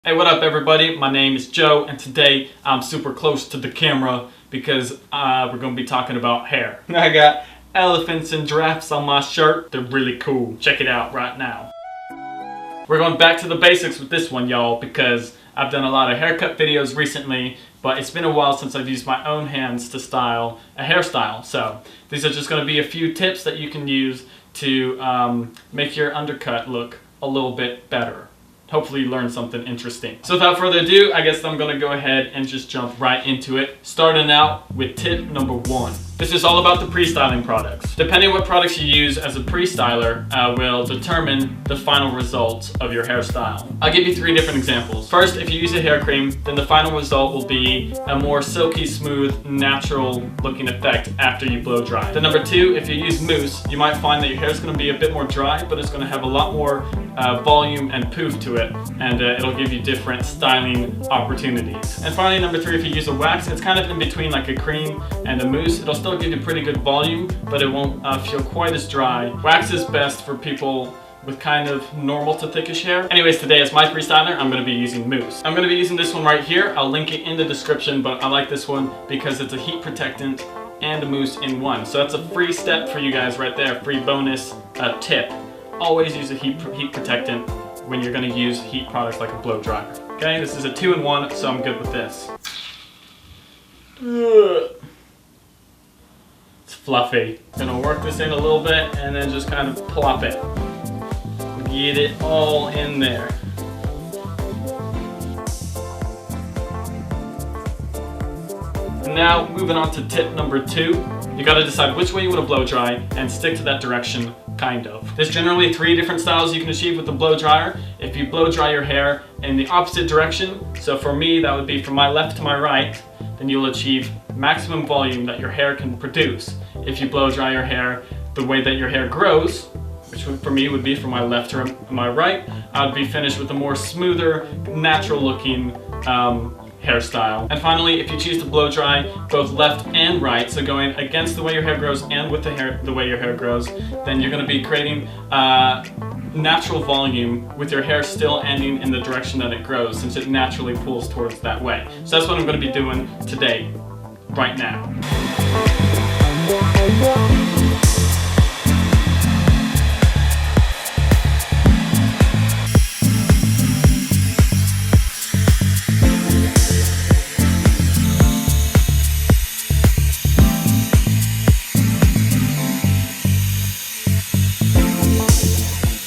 Hey, what up everybody? My name is Joe and today I'm super close to the camera because we're going to be talking about hair. I got elephants and giraffes on my shirt. They're really cool. Check it out right now. We're going back to the basics with this one, y'all, because I've done a lot of haircut videos recently, but it's been a while since I've used my own hands to style a hairstyle. So these are just going to be a few tips that you can use to make your undercut look a little bit better. Hopefully you learned something interesting. So without further ado, I guess I'm gonna go ahead and just jump right into it. Starting out with tip number 1. This is all about the pre-styling products. Depending on what products you use as a pre-styler will determine the final result of your hairstyle. I'll give you 3 different examples. First, if you use a hair cream, then the final result will be a more silky smooth, natural looking effect after you blow dry. Then number 2, if you use mousse, you might find that your hair is gonna be a bit more dry, but it's gonna have a lot more volume and poof to it, and it'll give you different styling opportunities. And finally, number 3, if you use a wax, it's kind of in between like a cream and a mousse. It'll still give you pretty good volume, but it won't feel quite as dry. Wax is best for people with kind of normal to thickish hair. Anyways, today as my pre-styler, I'm going to be using mousse. I'm going to be using this one right here. I'll link it in the description, but I like this one because it's a heat protectant and a mousse in one. So that's a free step for you guys right there, free bonus tip. Always use a heat protectant when you're going to use heat products like a blow dryer. Okay, this is a 2-in-1, so I'm good with this. It's fluffy. Gonna work this in a little bit and then just kind of plop it. Get it all in there. And now moving on to tip number 2. You gotta decide which way you want to blow dry and stick to that direction, kind of. There's generally 3 different styles you can achieve with the blow dryer. If you blow dry your hair in the opposite direction, so for me that would be from my left to my right, then you'll achieve maximum volume that your hair can produce. If you blow dry your hair the way that your hair grows, which for me would be from my left to my right, I'd be finished with a more smoother, natural looking hairstyle. And finally, if you choose to blow dry both left and right, so going against the way your hair grows and with the way your hair grows, then you're going to be creating natural volume with your hair still ending in the direction that it grows, since it naturally pulls towards that way. So that's what I'm going to be doing today, right now.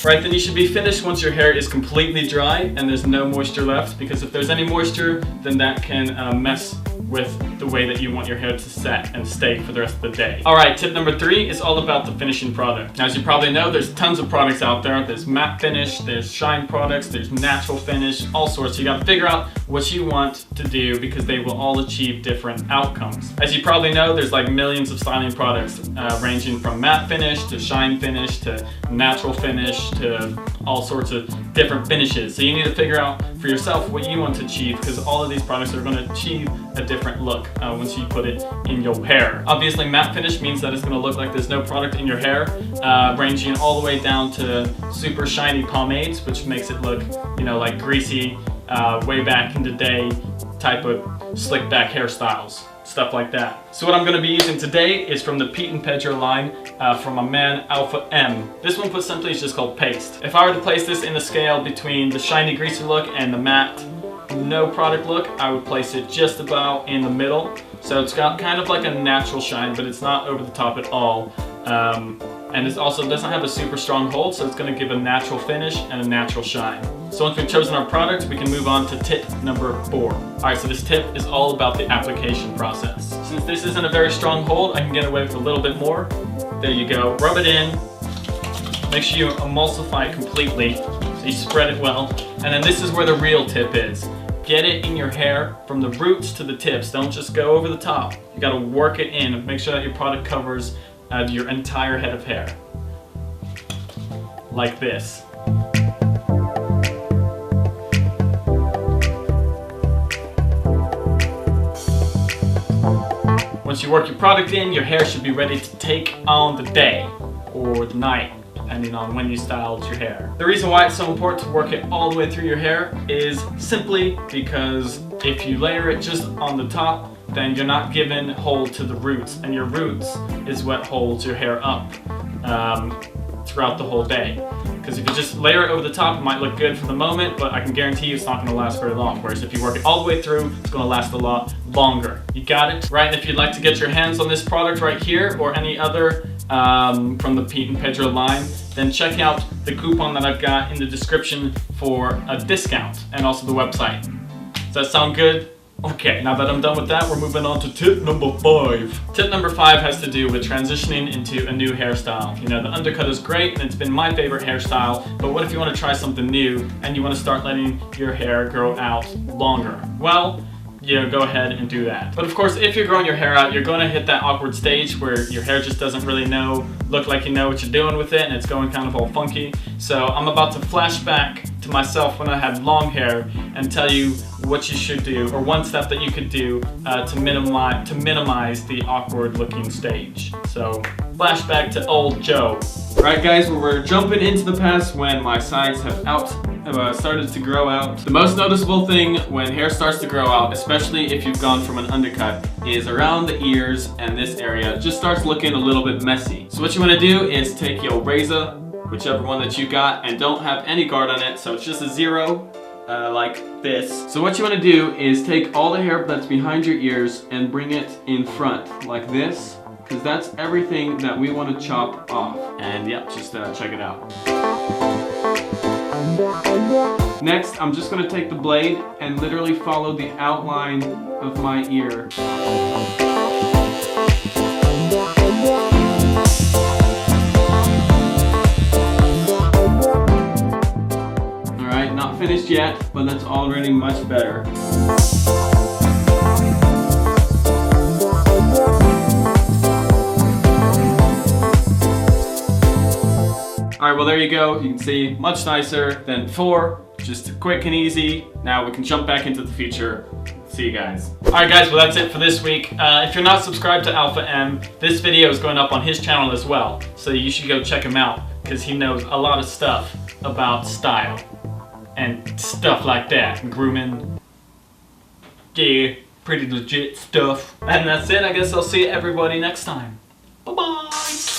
Right, then you should be finished once your hair is completely dry and there's no moisture left, because if there's any moisture, then that can mess with the way that you want your hair to set and stay for the rest of the day. Alright, tip number 3 is all about the finishing product. Now, as you probably know, there's tons of products out there. There's matte finish, there's shine products, there's natural finish, all sorts. You gotta figure out what you want to do because they will all achieve different outcomes. As you probably know, there's like millions of styling products ranging from matte finish to shine finish to natural finish to all sorts of different finishes. So you need to figure out for yourself what you want to achieve, because all of these products are going to achieve a different look once you put it in your hair. Obviously, matte finish means that it's going to look like there's no product in your hair, ranging all the way down to super shiny pomades, which makes it look, you know, like greasy, way back in the day type of slick back hairstyles. Stuff like that. So what I'm going to be using today is from the Pete and Pedro line from a man Alpha M. This one, put simply, is just called paste. If I were to place this in the scale between the shiny greasy look and the matte no product look, I would place it just about in the middle. So it's got kind of like a natural shine, but it's not over the top at all. And it also doesn't have a super strong hold, so it's going to give a natural finish and a natural shine. So once we've chosen our product, we can move on to tip number 4. Alright, so this tip is all about the application process. Since this isn't a very strong hold, I can get away with a little bit more. There you go. Rub it in. Make sure you emulsify it completely, so you spread it well. And then this is where the real tip is. Get it in your hair from the roots to the tips. Don't just go over the top. You gotta work it in. Make sure that your product covers your entire head of hair. Like this. Once you work your product in, your hair should be ready to take on the day or the night, depending on when you styled your hair. The reason why it's so important to work it all the way through your hair is simply because if you layer it just on the top, then you're not giving hold to the roots, and your roots is what holds your hair up throughout the whole day. Because if you just layer it over the top, it might look good for the moment, but I can guarantee you it's not going to last very long. Whereas if you work it all the way through, it's going to last a lot longer. You got it? Right, and if you'd like to get your hands on this product right here, or any other from the Pete and Pedro line, then check out the coupon that I've got in the description for a discount, and also the website. Does that sound good? Okay, now that I'm done with that, we're moving on to tip number 5. Tip number 5 has to do with transitioning into a new hairstyle. You know, the undercut is great and it's been my favorite hairstyle, but what if you want to try something new and you want to start letting your hair grow out longer? Well, go ahead and do that. But of course, if you're growing your hair out, you're going to hit that awkward stage where your hair just doesn't really look like you know what you're doing with it, and it's going kind of all funky. So I'm about to flash back to myself when I had long hair and tell you what you should do, or one step that you could do to minimize the awkward looking stage. So flashback to old Joe. Right guys, we're jumping into the past when my sides have started to grow out. The most noticeable thing when hair starts to grow out, especially if you've gone from an undercut, is around the ears, and this area just starts looking a little bit messy. So what you want to do is take your razor, whichever one that you got, and don't have any guard on it, so it's just a 0 like this. So what you want to do is take all the hair that's behind your ears and bring it in front like this, because that's everything that we want to chop off. And yep, just check it out. Next, I'm just going to take the blade and literally follow the outline of my ear. Alright, not finished yet, but that's already much better. Alright, well there you go. You can see much nicer than before. Just quick and easy. Now we can jump back into the future. See you guys. Alright guys, well that's it for this week. If you're not subscribed to Alpha M, this video is going up on his channel as well. So you should go check him out, because he knows a lot of stuff about style and stuff like that. Grooming. Yeah, pretty legit stuff. And that's it. I guess I'll see everybody next time. Bye-bye.